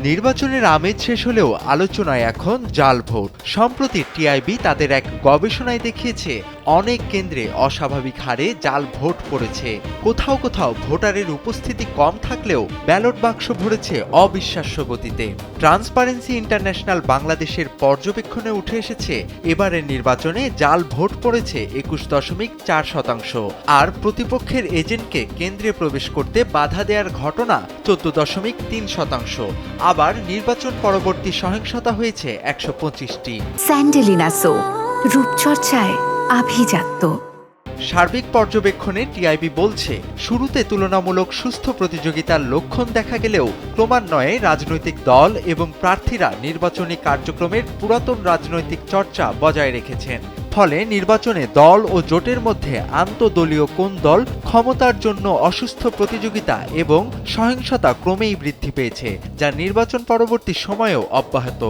নির্বাচনের আমেজ শেষ হলেও আলোচনায় এখন জাল ভোট। সম্প্রতি টিআইবি তাদের এক গবেষণায় দেখিয়েছে অনেক কেন্দ্রে অস্বাভাবিক হারে জাল ভোট পড়েছে। কোথাও কোথাও ভোটারের উপস্থিতি কম থাকলেও ব্যালট বাক্স ভরেছে অবিশ্বাস্য গতিতে। ট্রান্সপারেন্সি ইন্টারন্যাশনাল বাংলাদেশের পর্যবেক্ষণে উঠে এসেছে এবারের নির্বাচনে জাল ভোট পড়েছে ২১.৪%, আর প্রতিপক্ষের এজেন্টকে কেন্দ্রে প্রবেশ করতে বাধা দেওয়ার ঘটনা ১৪.৩%। আবার নির্বাচন পরবর্তী সহিংসতা হয়েছে ১২৫টি। স্যান্ডেলিনা সো, রূপচর্চায় আভিজাত্য। সার্বিক পর্যবেক্ষণে টিআইবি বলছে, শুরুতে তুলনামূলক সুস্থ প্রতিযোগিতার লক্ষণ দেখা গেলেও ক্রমান্বয়ে রাজনৈতিক দল এবং প্রার্থীরা নির্বাচনী কার্যক্রমের পুরাতন রাজনৈতিক চর্চা বজায় রেখেছেন। ফলে নির্বাচনে দল ও জোটের মধ্যে আন্তঃদলীয় কোন দল ক্ষমতার জন্য অসুস্থ প্রতিযোগিতা এবং সহিংসতা ক্রমেই বৃদ্ধি পেয়েছে, যা নির্বাচন পরবর্তী সময়েও অব্যাহত।